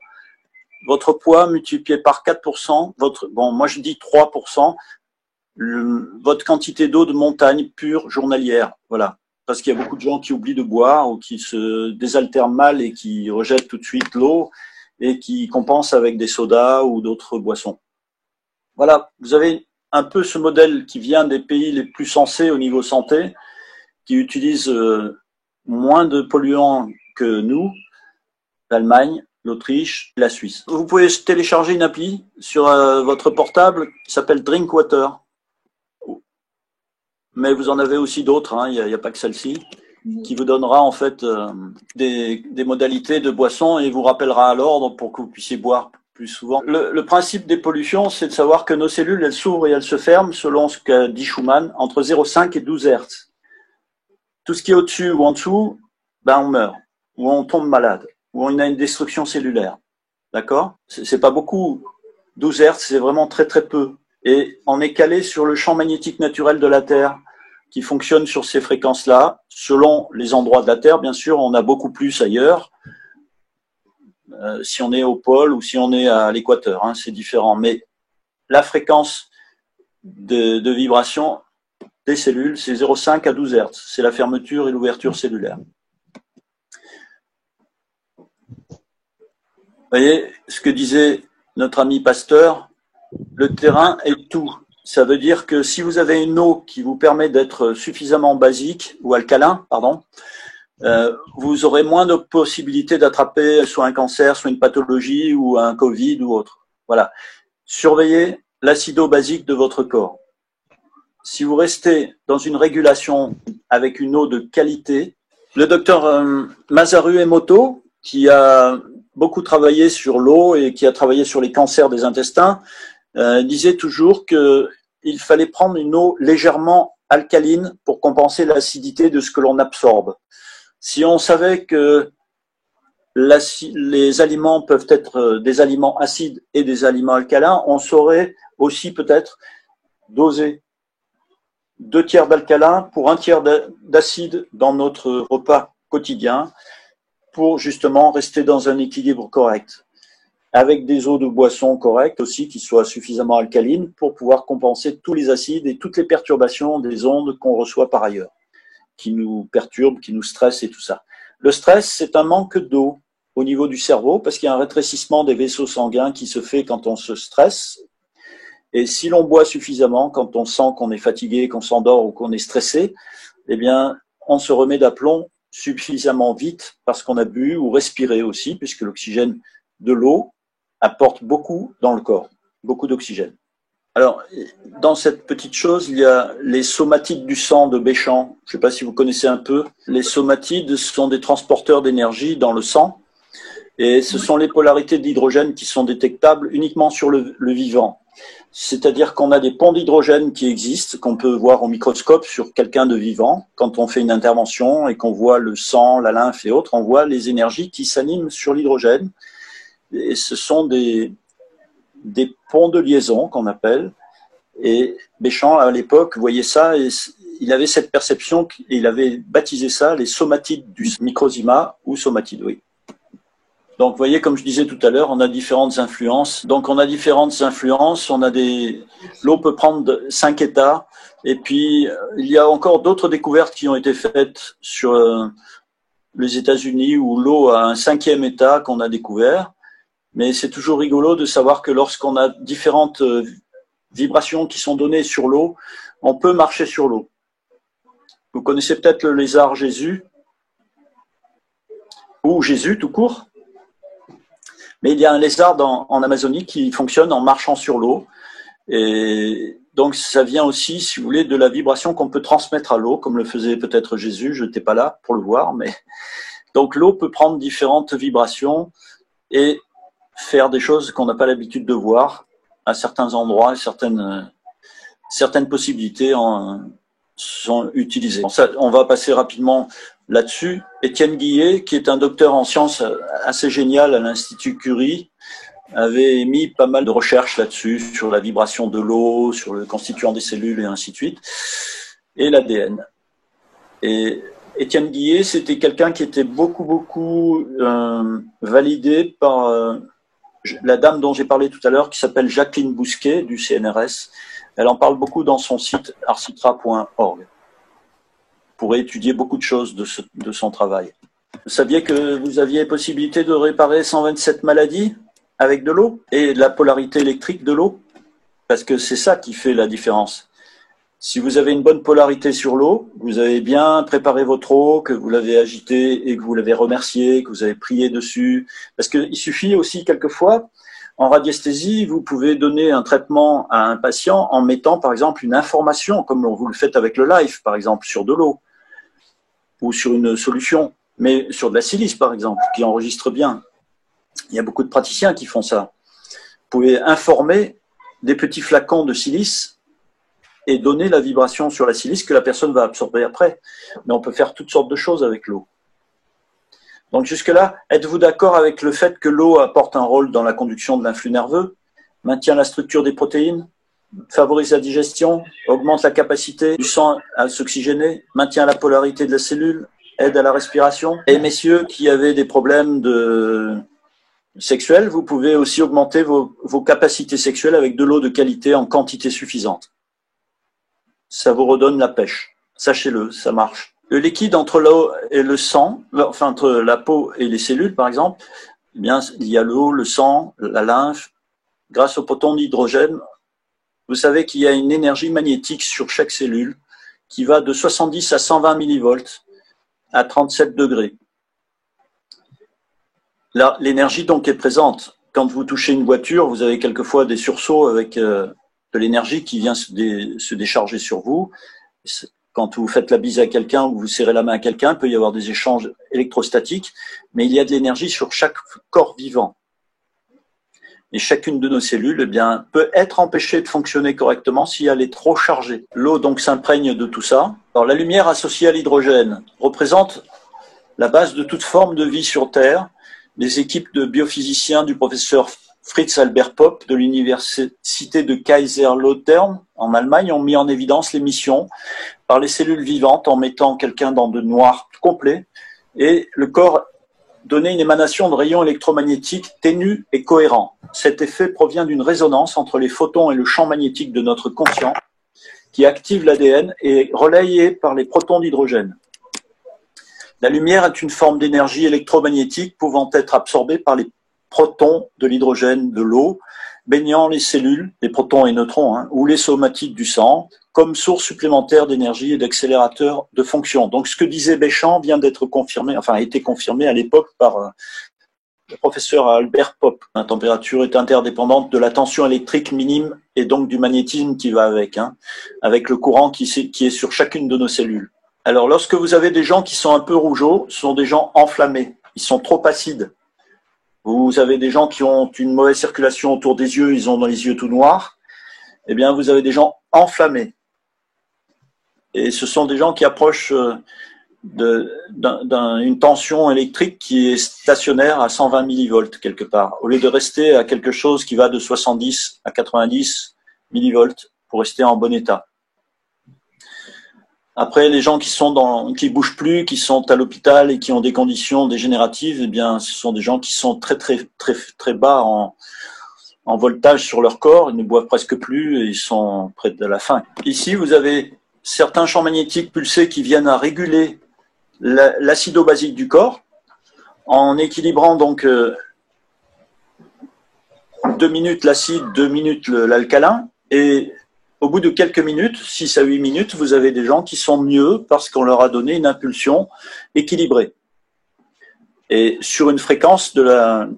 Votre poids multiplié par 4%, moi je dis 3%, votre quantité d'eau de montagne pure journalière. Voilà. Parce qu'il y a beaucoup de gens qui oublient de boire ou qui se désaltèrent mal et qui rejettent tout de suite l'eau et qui compensent avec des sodas ou d'autres boissons. Voilà. Vous avez un peu ce modèle qui vient des pays les plus sensés au niveau santé, qui utilisent moins de polluants que nous, l'Allemagne, l'Autriche, la Suisse. Vous pouvez télécharger une appli sur votre portable qui s'appelle Drinkwater. Mais vous en avez aussi d'autres, hein, il n'y a pas que celle-ci, qui vous donnera en fait des modalités de boisson et vous rappellera à l'ordre pour que vous puissiez boire plus souvent. Le principe des pollutions, c'est de savoir que nos cellules, elles s'ouvrent et elles se ferment, selon ce qu'a dit Schumann, entre 0,5 et 12 Hertz. Tout ce qui est au-dessus ou en dessous, ben on meurt, ou on tombe malade, ou on a une destruction cellulaire. D'accord? C'est pas beaucoup. 12 Hertz, c'est vraiment très très peu. Et on est calé sur le champ magnétique naturel de la Terre, qui fonctionne sur ces fréquences-là. Selon les endroits de la Terre, bien sûr, on a beaucoup plus ailleurs. Si on est au pôle ou si on est à l'équateur, hein, c'est différent. Mais la fréquence de vibration des cellules, c'est 0,5 à 12 Hertz. C'est la fermeture et l'ouverture cellulaire. Vous voyez ce que disait notre ami Pasteur, le terrain est tout. Ça veut dire que si vous avez une eau qui vous permet d'être suffisamment basique ou alcalin, pardon, vous aurez moins de possibilités d'attraper soit un cancer, soit une pathologie ou un Covid ou autre. Voilà. Surveillez l'acido-basique de votre corps. Si vous restez dans une régulation avec une eau de qualité, le docteur Masaru Emoto, qui a beaucoup travaillé sur l'eau et qui a travaillé sur les cancers des intestins, disait toujours qu'il fallait prendre une eau légèrement alcaline pour compenser l'acidité de ce que l'on absorbe. Si on savait que les aliments peuvent être des aliments acides et des aliments alcalins, on saurait aussi peut-être doser 2 tiers d'alcalin pour 1 tiers d'acide dans notre repas quotidien pour justement rester dans un équilibre correct, avec des eaux de boisson correctes aussi qui soient suffisamment alcalines pour pouvoir compenser tous les acides et toutes les perturbations des ondes qu'on reçoit par ailleurs, qui nous perturbent, qui nous stressent et tout ça. Le stress, c'est un manque d'eau au niveau du cerveau parce qu'il y a un rétrécissement des vaisseaux sanguins qui se fait quand on se stresse. Et si l'on boit suffisamment, quand on sent qu'on est fatigué, qu'on s'endort ou qu'on est stressé, eh bien, on se remet d'aplomb suffisamment vite parce qu'on a bu ou respiré aussi, puisque l'oxygène de l'eau apporte beaucoup dans le corps, beaucoup d'oxygène. Alors, dans cette petite chose, il y a les somatides du sang de Béchamp. Je ne sais pas si vous connaissez un peu. Les somatides sont des transporteurs d'énergie dans le sang et ce sont les polarités d'hydrogène qui sont détectables uniquement sur le vivant. C'est-à-dire qu'on a des ponts d'hydrogène qui existent, qu'on peut voir au microscope sur quelqu'un de vivant. Quand on fait une intervention et qu'on voit le sang, la lymphe et autres, on voit les énergies qui s'animent sur l'hydrogène. Et ce sont des ponts de liaison qu'on appelle. Et Béchamp, à l'époque, voyait ça et il avait cette perception et il avait baptisé ça les somatides du microzyma ou somatides, oui. Donc, vous voyez, comme je disais tout à l'heure, on a différentes influences. Donc, on a différentes influences. L'eau peut prendre 5 états. Et puis, il y a encore d'autres découvertes qui ont été faites sur les États-Unis où l'eau a un 5e état qu'on a découvert. Mais c'est toujours rigolo de savoir que lorsqu'on a différentes vibrations qui sont données sur l'eau, on peut marcher sur l'eau. Vous connaissez peut-être le lézard Jésus ou Jésus tout court. Mais il y a un lézard en Amazonie qui fonctionne en marchant sur l'eau. Et donc, ça vient aussi, si vous voulez, de la vibration qu'on peut transmettre à l'eau, comme le faisait peut-être Jésus. Je n'étais pas là pour le voir, mais Donc l'eau peut prendre différentes vibrations et faire des choses qu'on n'a pas l'habitude de voir à certains endroits, certaines possibilités sont utilisées. Bon, ça, on va passer rapidement là-dessus. Étienne Guillet, qui est un docteur en sciences assez génial à l'Institut Curie, avait mis pas mal de recherches là-dessus, sur la vibration de l'eau, sur le constituant des cellules et ainsi de suite, et l'ADN. Et Étienne Guillet, c'était quelqu'un qui était beaucoup validé par la dame dont j'ai parlé tout à l'heure, qui s'appelle Jacqueline Bousquet, du CNRS. Elle en parle beaucoup dans son site arcitra.org. Vous pourrez étudier beaucoup de choses de son travail. Vous saviez que vous aviez possibilité de réparer 127 maladies avec de l'eau et la polarité électrique de l'eau? Parce que c'est ça qui fait la différence. Si vous avez une bonne polarité sur l'eau, vous avez bien préparé votre eau, que vous l'avez agitée et que vous l'avez remerciée, que vous avez prié dessus. Parce qu'il suffit aussi quelquefois, en radiesthésie, vous pouvez donner un traitement à un patient en mettant par exemple une information, comme vous le faites avec le live par exemple, sur de l'eau ou sur une solution, mais sur de la silice par exemple, qui enregistre bien. Il y a beaucoup de praticiens qui font ça. Vous pouvez informer des petits flacons de silice et donner la vibration sur la silice que la personne va absorber après. Mais on peut faire toutes sortes de choses avec l'eau. Donc jusque-là, êtes-vous d'accord avec le fait que l'eau apporte un rôle dans la conduction de l'influx nerveux, maintient la structure des protéines, favorise la digestion, augmente la capacité du sang à s'oxygéner, maintient la polarité de la cellule, aide à la respiration? Et messieurs qui avaient des problèmes sexuels, vous pouvez aussi augmenter vos capacités sexuelles avec de l'eau de qualité en quantité suffisante. Ça vous redonne la pêche. Sachez-le, ça marche. Le liquide entre l'eau et le sang, enfin entre la peau et les cellules par exemple, eh bien, il y a l'eau, le sang, la lymphe. Grâce au proton d'hydrogène, vous savez qu'il y a une énergie magnétique sur chaque cellule qui va de 70 à 120 millivolts à 37 degrés. Là, l'énergie donc est présente. Quand vous touchez une voiture, vous avez quelquefois des sursauts avec de l'énergie qui vient se décharger sur vous. Quand vous faites la bise à quelqu'un ou vous serrez la main à quelqu'un, il peut y avoir des échanges électrostatiques, mais il y a de l'énergie sur chaque corps vivant. Et chacune de nos cellules, eh bien, peut être empêchée de fonctionner correctement si elle est trop chargée. L'eau donc s'imprègne de tout ça. Alors la lumière associée à l'hydrogène représente la base de toute forme de vie sur Terre. Les équipes de biophysiciens du professeur Fritz Albert Popp de l'université de Kaiserslautern en Allemagne ont mis en évidence l'émission par les cellules vivantes en mettant quelqu'un dans de noir complet et le corps donnait une émanation de rayons électromagnétiques ténus et cohérents. Cet effet provient d'une résonance entre les photons et le champ magnétique de notre conscient qui active l'ADN et est relayé par les protons d'hydrogène. La lumière est une forme d'énergie électromagnétique pouvant être absorbée par les protons de l'hydrogène de l'eau, baignant les cellules, les protons et neutrons, ou les somatiques du sang, comme source supplémentaire d'énergie et d'accélérateur de fonction. Donc ce que disait Béchamp vient d'être confirmé, enfin a été confirmé à l'époque par le professeur Albert Popp. La température est interdépendante de la tension électrique minime et donc du magnétisme qui va avec le courant qui est sur chacune de nos cellules. Alors lorsque vous avez des gens qui sont un peu rougeaux, ce sont des gens enflammés, ils sont trop acides. Vous avez des gens qui ont une mauvaise circulation autour des yeux, ils ont dans les yeux tout noirs. Eh bien, vous avez des gens enflammés. Et ce sont des gens qui approchent d'une tension électrique qui est stationnaire à 120 millivolts quelque part, au lieu de rester à quelque chose qui va de 70 à 90 millivolts pour rester en bon état. Après, les gens qui bougent plus, qui sont à l'hôpital et qui ont des conditions dégénératives, eh bien, ce sont des gens qui sont très bas en voltage sur leur corps. Ils ne boivent presque plus et ils sont près de la fin. Ici, vous avez certains champs magnétiques pulsés qui viennent à réguler l'acido-basique du corps en équilibrant donc 2 minutes l'acide, 2 minutes l'alcalin et au bout de quelques minutes, 6 à 8 minutes, vous avez des gens qui sont mieux parce qu'on leur a donné une impulsion équilibrée. Et sur une fréquence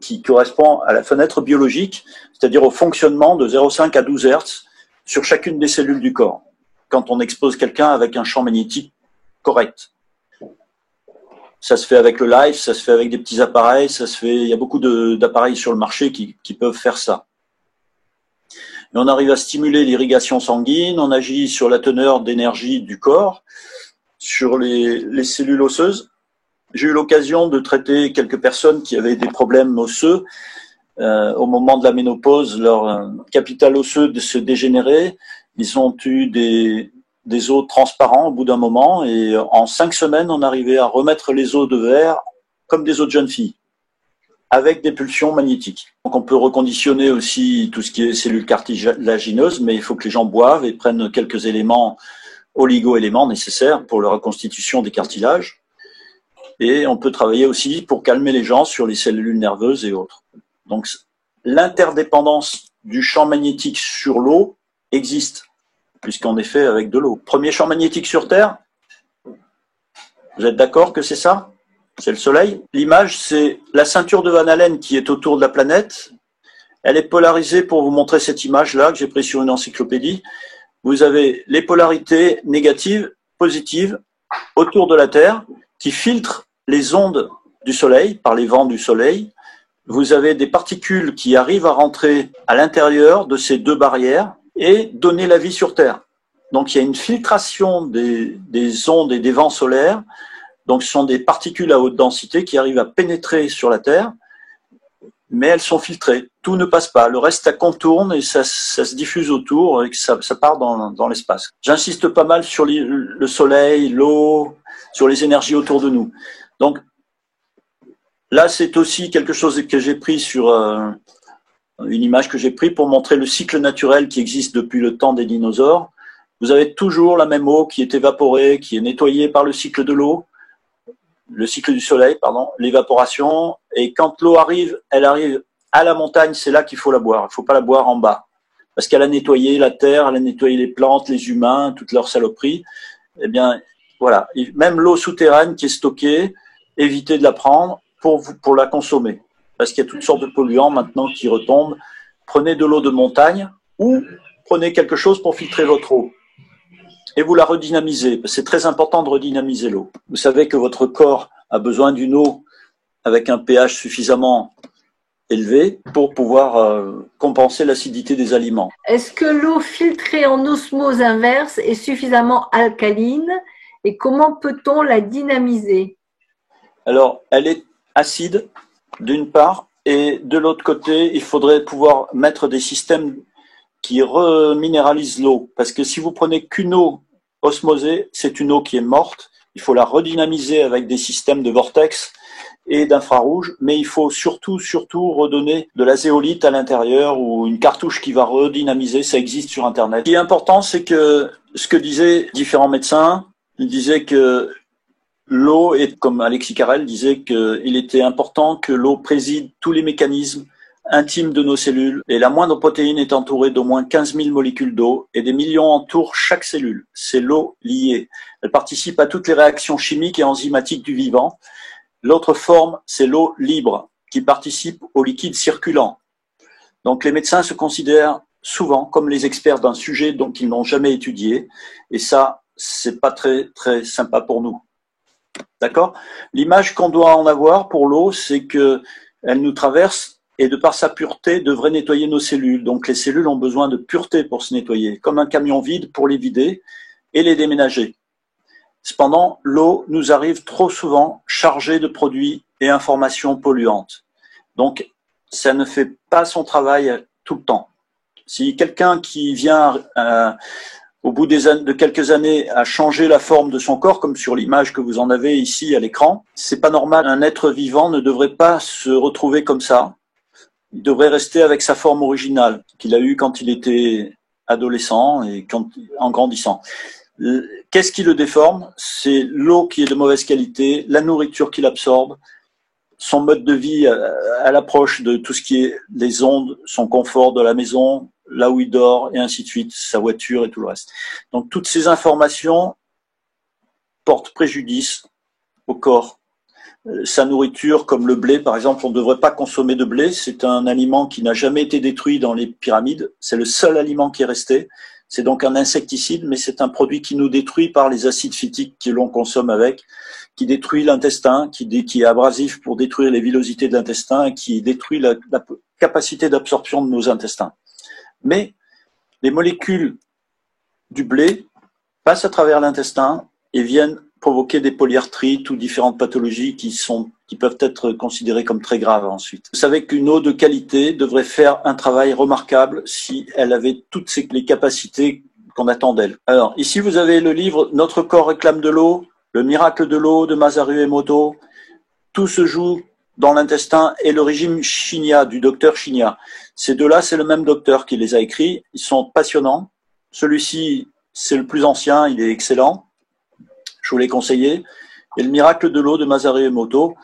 qui correspond à la fenêtre biologique, c'est-à-dire au fonctionnement de 0,5 à 12 Hz sur chacune des cellules du corps, quand on expose quelqu'un avec un champ magnétique correct. Ça se fait avec le live, ça se fait avec des petits appareils, il y a beaucoup d'appareils sur le marché qui peuvent faire ça. Et on arrive à stimuler l'irrigation sanguine, on agit sur la teneur d'énergie du corps, sur les cellules osseuses. J'ai eu l'occasion de traiter quelques personnes qui avaient des problèmes osseux. Au moment de la ménopause, leur capital osseux se dégénérait. Ils ont eu des os transparents au bout d'un moment et en 5 semaines, on arrivait à remettre les os de verre comme des os de jeunes filles, avec des pulsions magnétiques. Donc on peut reconditionner aussi tout ce qui est cellules cartilagineuses, mais il faut que les gens boivent et prennent quelques éléments, oligo-éléments nécessaires pour la reconstitution des cartilages. Et on peut travailler aussi pour calmer les gens sur les cellules nerveuses et autres. Donc l'interdépendance du champ magnétique sur l'eau existe, puisqu'on est fait avec de l'eau. Premier champ magnétique sur Terre, vous êtes d'accord que c'est ça? C'est le Soleil. L'image, c'est la ceinture de Van Allen qui est autour de la planète. Elle est polarisée pour vous montrer cette image-là que j'ai prise sur une encyclopédie. Vous avez les polarités négatives, positives, autour de la Terre, qui filtrent les ondes du Soleil, par les vents du Soleil. Vous avez des particules qui arrivent à rentrer à l'intérieur de ces deux barrières et donner la vie sur Terre. Donc il y a une filtration des ondes et des vents solaires. Donc ce sont des particules à haute densité qui arrivent à pénétrer sur la Terre, mais elles sont filtrées. Tout ne passe pas. Le reste, ça contourne et ça se diffuse autour et ça part dans l'espace. J'insiste pas mal sur le Soleil, l'eau, sur les énergies autour de nous. Donc là, c'est aussi quelque chose que j'ai pris sur une image que j'ai prise pour montrer le cycle naturel qui existe depuis le temps des dinosaures. Vous avez toujours la même eau qui est évaporée, qui est nettoyée par le cycle de l'eau, le cycle du soleil, pardon, l'évaporation. Et quand l'eau arrive, elle arrive à la montagne, c'est là qu'il faut la boire. Il ne faut pas la boire en bas. Parce qu'elle a nettoyé la terre, elle a nettoyé les plantes, les humains, toutes leurs saloperies. Eh bien, voilà. Même l'eau souterraine qui est stockée, évitez de la prendre pour la consommer. Parce qu'il y a toutes sortes de polluants maintenant qui retombent. Prenez de l'eau de montagne ou prenez quelque chose pour filtrer votre eau. Et vous la redynamisez. C'est très important de redynamiser l'eau. Vous savez que votre corps a besoin d'une eau avec un pH suffisamment élevé pour pouvoir compenser l'acidité des aliments. Est-ce que l'eau filtrée en osmose inverse est suffisamment alcaline et comment peut-on la dynamiser? Alors, elle est acide d'une part et de l'autre côté, il faudrait pouvoir mettre des systèmes qui reminéralisent l'eau. Parce que si vous prenez qu'une eau osmosée, c'est une eau qui est morte. Il faut la redynamiser avec des systèmes de vortex et d'infrarouge, mais il faut surtout redonner de la zéolite à l'intérieur ou une cartouche qui va redynamiser. Ça existe sur Internet. Ce qui est important, c'est que ce que disaient différents médecins, ils disaient que l'eau, et comme Alexis Carrel disait qu'il était important que l'eau préside tous les mécanismes intimes de nos cellules, et la moindre protéine est entourée d'au moins 15 000 molécules d'eau, et des millions entourent chaque cellule. C'est l'eau liée. Elle participe à toutes les réactions chimiques et enzymatiques du vivant. L'autre forme, c'est l'eau libre, qui participe au liquide circulant. Donc les médecins se considèrent souvent comme les experts d'un sujet dont ils n'ont jamais étudié, et ça, c'est pas très sympa pour nous. D'accord? L'image qu'on doit en avoir pour l'eau, c'est que elle nous traverse et de par sa pureté, devrait nettoyer nos cellules. Donc les cellules ont besoin de pureté pour se nettoyer, comme un camion vide pour les vider et les déménager. Cependant, l'eau nous arrive trop souvent chargée de produits et informations polluantes. Donc ça ne fait pas son travail tout le temps. Si quelqu'un qui vient au bout de quelques années à changer la forme de son corps, comme sur l'image que vous en avez ici à l'écran, c'est pas normal. Un être vivant ne devrait pas se retrouver comme ça. Il devrait rester avec sa forme originale qu'il a eue quand il était adolescent et en grandissant. Qu'est-ce qui le déforme? C'est l'eau qui est de mauvaise qualité, la nourriture qu'il absorbe, son mode de vie à l'approche de tout ce qui est les ondes, son confort de la maison, là où il dort, et ainsi de suite, sa voiture et tout le reste. Donc toutes ces informations portent préjudice au corps. Sa nourriture, comme le blé, par exemple, on ne devrait pas consommer de blé. C'est un aliment qui n'a jamais été détruit dans les pyramides. C'est le seul aliment qui est resté. C'est donc un insecticide, mais c'est un produit qui nous détruit par les acides phytiques que l'on consomme avec. qui détruit l'intestin, qui est abrasif pour détruire les villosités de l'intestin et qui détruit la capacité d'absorption de nos intestins. Mais les molécules du blé passent à travers l'intestin et viennent provoquer des polyarthrites ou différentes pathologies qui peuvent être considérées comme très graves ensuite. Vous savez qu'une eau de qualité devrait faire un travail remarquable si elle avait toutes les capacités qu'on attend d'elle. Alors, ici, vous avez le livre « Notre corps réclame de l'eau », « Le miracle de l'eau » de Masaru Emoto. Tout se joue dans l'intestin et le régime Shinya, du docteur Shinya. Ces deux-là, c'est le même docteur qui les a écrits. Ils sont passionnants. Celui-ci, c'est le plus ancien, il est excellent. Je vous l'ai conseillé. Et le miracle de l'eau de Masaru Emoto,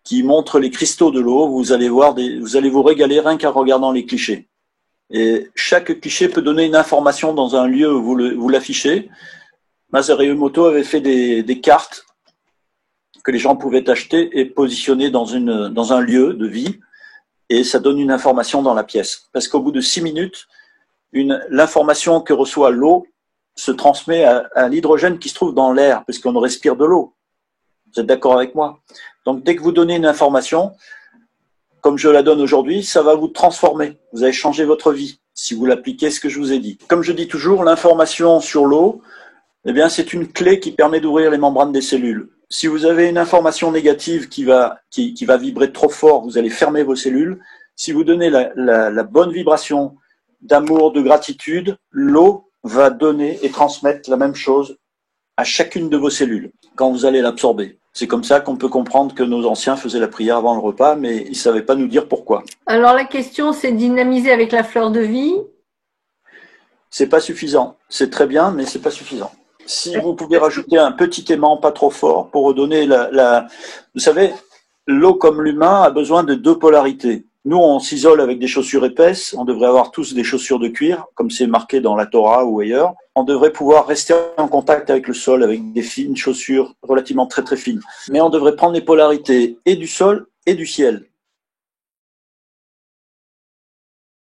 qui montre les cristaux de l'eau. Vous allez vous régaler rien qu'en regardant les clichés. Et chaque cliché peut donner une information dans un lieu où vous l'affichez. Masaru Emoto avait fait des cartes que les gens pouvaient acheter et positionner dans un lieu de vie, et ça donne une information dans la pièce. Parce qu'au bout de 6 minutes, l'information que reçoit l'eau se transmet à l'hydrogène qui se trouve dans l'air, parce qu'on respire de l'eau. Vous êtes d'accord avec moi? Donc dès que vous donnez une information, comme je la donne aujourd'hui, ça va vous transformer. Vous allez changer votre vie si vous l'appliquez ce que je vous ai dit. Comme je dis toujours, l'information sur l'eau, eh bien, c'est une clé qui permet d'ouvrir les membranes des cellules. Si vous avez une information négative qui va vibrer trop fort, vous allez fermer vos cellules. Si vous donnez la bonne vibration d'amour, de gratitude, l'eau va donner et transmettre la même chose à chacune de vos cellules quand vous allez l'absorber. C'est comme ça qu'on peut comprendre que nos anciens faisaient la prière avant le repas, mais ils ne savaient pas nous dire pourquoi. Alors la question, c'est dynamiser avec la fleur de vie. C'est pas suffisant. C'est très bien, mais c'est pas suffisant. Si vous pouvez rajouter un petit aimant pas trop fort pour redonner Vous savez, l'eau comme l'humain a besoin de 2 polarités. Nous, on s'isole avec des chaussures épaisses. On devrait avoir tous des chaussures de cuir, comme c'est marqué dans la Torah ou ailleurs. On devrait pouvoir rester en contact avec le sol avec des fines chaussures relativement très très fines. Mais on devrait prendre les polarités et du sol et du ciel.